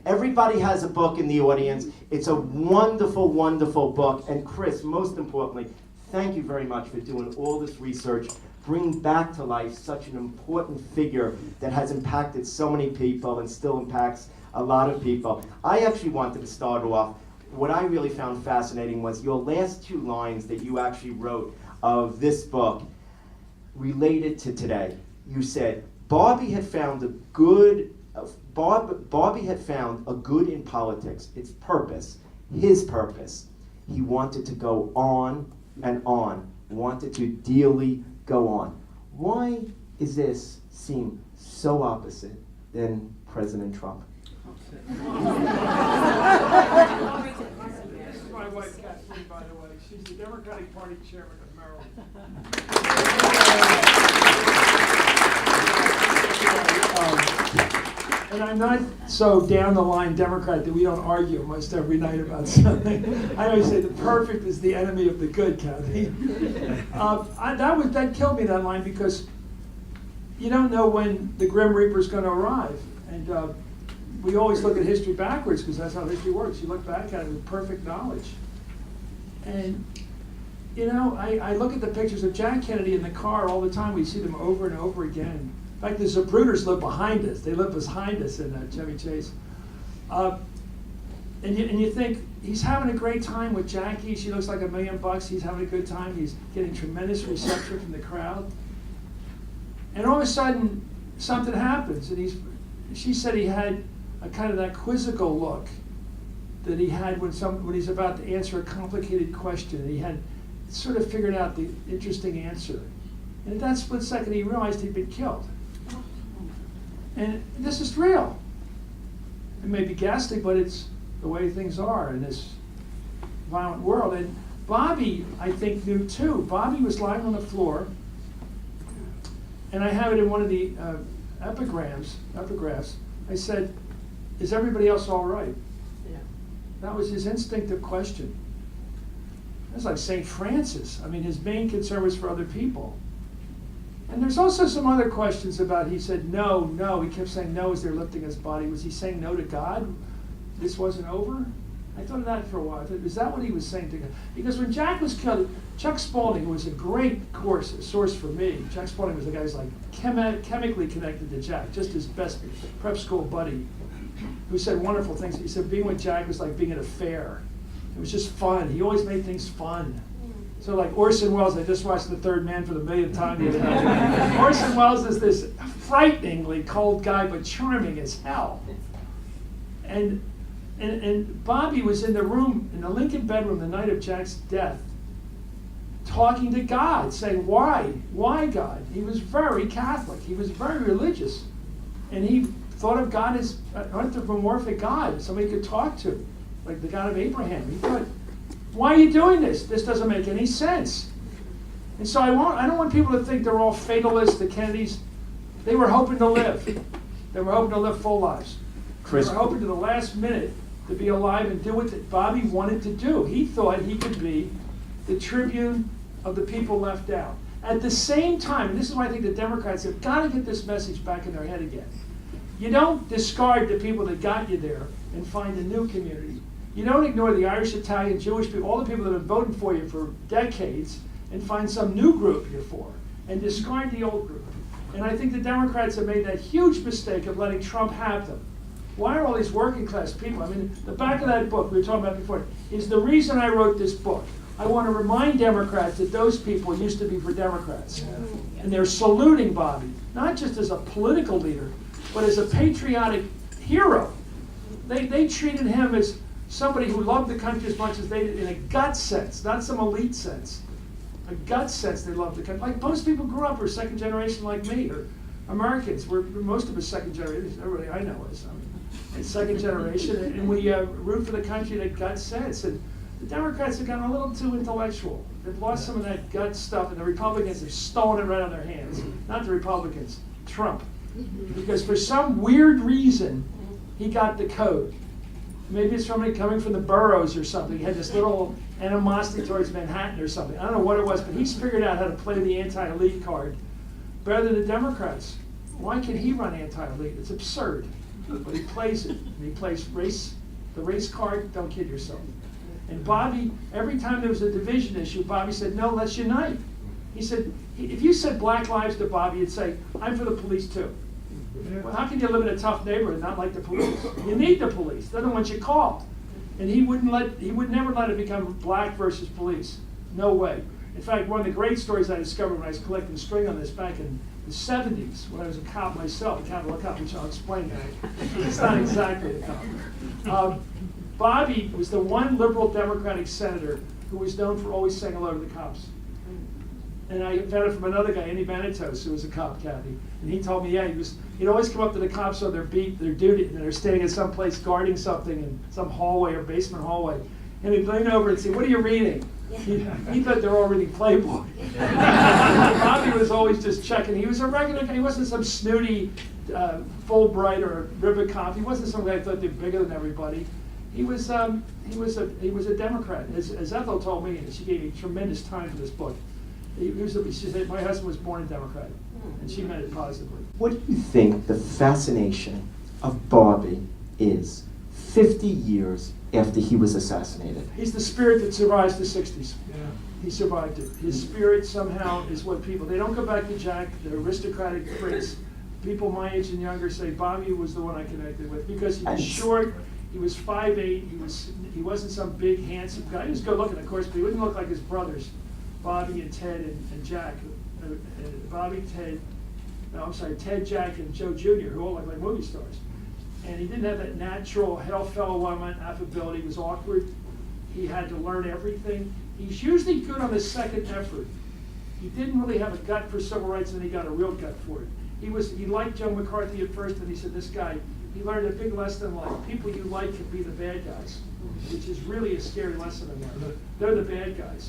Everybody has a book in the audience. It's a wonderful, wonderful book. And Chris, most importantly, thank you very much for doing all this research, bringing back to life such an important figure that has impacted so many people and still impacts a lot of people. I actually wanted to start off, what I really found fascinating was your last 2 lines that you actually wrote of this book related to today. You said, Bobby had found a good in politics, its purpose, his purpose. He wanted to go on and on, wanted to dearly go on. Why is this seem so opposite than President Trump? This is my wife, Kathleen, by the way. She's the Democratic Party chairman of Maryland. And I'm not so down the line Democrat that we don't argue almost every night about something. I always say the perfect is the enemy of the good, Kathy. That killed me, that line, because you don't know when the Grim Reaper is going to arrive. And we always look at history backwards because that's how history works. You look back at it with perfect knowledge. And I look at the pictures of Jack Kennedy in the car all the time. We see them over and over again. In fact, the Zapruders live behind us. They live behind us in Chevy Chase. And you think, he's having a great time with Jackie. She looks like $1 million. He's having a good time. He's getting tremendous reception from the crowd. And all of a sudden, something happens. And she said he had a kind of that quizzical look that he had when he's about to answer a complicated question. And he had sort of figured out the interesting answer. And at that split second, he realized he'd been killed. And this is real. It may be ghastly, but it's the way things are in this violent world. And Bobby, I think, knew too. Bobby was lying on the floor, and I have it in one of the epigraphs. I said, "Is everybody else all right?" Yeah. That was his instinctive question. That's like St. Francis. I mean, his main concern was for other people. And there's also some other questions about, he said, no. He kept saying no as they're lifting his body. Was he saying no to God? This wasn't over? I thought of that for a while. I thought, is that what he was saying to God? Because when Jack was killed, Chuck Spaulding, who was a great source for me, Chuck Spaulding was the guy who's like chemically connected to Jack, just his best prep school buddy, who said wonderful things. He said being with Jack was like being at a fair. It was just fun. He always made things fun. So like Orson Welles, I just watched The Third Man for the millionth time the other night. Orson Welles is this frighteningly cold guy, but charming as hell. And Bobby was in the room, in the Lincoln bedroom the night of Jack's death, talking to God, saying, why? Why, God? He was very Catholic. He was very religious. And he thought of God as an anthropomorphic God, somebody could talk to, like the God of Abraham. He thought, why are you doing this? This doesn't make any sense. And so I don't want people to think they're all fatalists, the Kennedys. They were hoping to live. They were hoping to live full lives. They were hoping to the last minute to be alive and do what Bobby wanted to do. He thought he could be the tribune of the people left out. At the same time, and this is why I think the Democrats have got to get this message back in their head again. You don't discard the people that got you there and find a new community. You don't ignore the Irish, Italian, Jewish people, all the people that have voted for you for decades, and find some new group you're for, and discard the old group. And I think the Democrats have made that huge mistake of letting Trump have them. Why are all these working class people? I mean, the back of that book we were talking about before is the reason I wrote this book. I want to remind Democrats that those people used to be for Democrats. And they're saluting Bobby, not just as a political leader, but as a patriotic hero. They treated him as somebody who loved the country as much as they did, in a gut sense, not some elite sense. A gut sense they loved the country. Like most people grew up, or second generation like me, or Americans. Most of us second generation. Everybody I know is. I mean, it's second generation, and we root for the country in a gut sense. And the Democrats have gotten a little too intellectual. They've lost some of that gut stuff, and the Republicans have stolen it right out of their hands. Not the Republicans, Trump. Because for some weird reason, he got the code. Maybe it's somebody coming from the boroughs or something. He had this little animosity towards Manhattan or something. I don't know what it was, but he's figured out how to play the anti-elite card better than the Democrats. Why can he run anti-elite? It's absurd. but he plays it. And he plays the race card, don't kid yourself. And Bobby, every time there was a division issue, Bobby said, no, let's unite. He said, if you said black lives to Bobby, he'd say, I'm for the police too. Well, how can you live in a tough neighborhood and not like the police? You need the police. They don't want you called. And he would never let it become black versus police. No way. In fact, one of the great stories I discovered when I was collecting string on this back in the 70s, when I was a cop myself, a capital cop, which I'll explain that. It's not exactly a cop. Bobby was the one liberal Democratic senator who was known for always saying hello to the cops. And I found it from another guy, Andy Manitos, who was a cop, Kathy. And he told me, yeah, he'd always come up to the cops on their beat, their duty, and they're standing in some place guarding something in some hallway or basement hallway. And he'd lean over and say, what are you reading? He thought they were all reading Playboy. Bobby was always just checking. He was a regular guy. He wasn't some snooty Fulbright or ribbon cop. He wasn't some guy who thought they were bigger than everybody. He was a Democrat. As Ethel told me, and she gave me tremendous time for this book. She said, my husband was born a Democrat, and she meant it positively. What do you think the fascination of Bobby is 50 years after he was assassinated? He's the spirit that survives the 60s. Yeah. He survived it. His spirit somehow is what people, they don't go back to Jack, the aristocratic prince. People my age and younger say Bobby was the one I connected with because he was short, he was 5'8", he wasn't some big, handsome guy. He was good looking, of course, but he wouldn't look like his brothers, Bobby and Ted and Jack. Ted, Jack, and Joe Jr., who all looked like movie stars. And he didn't have that natural hail fellow woman affability. He was awkward. He had to learn everything. He's usually good on the second effort. He didn't really have a gut for civil rights, and he got a real gut for it. He liked Joe McCarthy at first, and he said, this guy, he learned a big lesson in life. People you like can be the bad guys, which is really a scary lesson in life. They're the bad guys.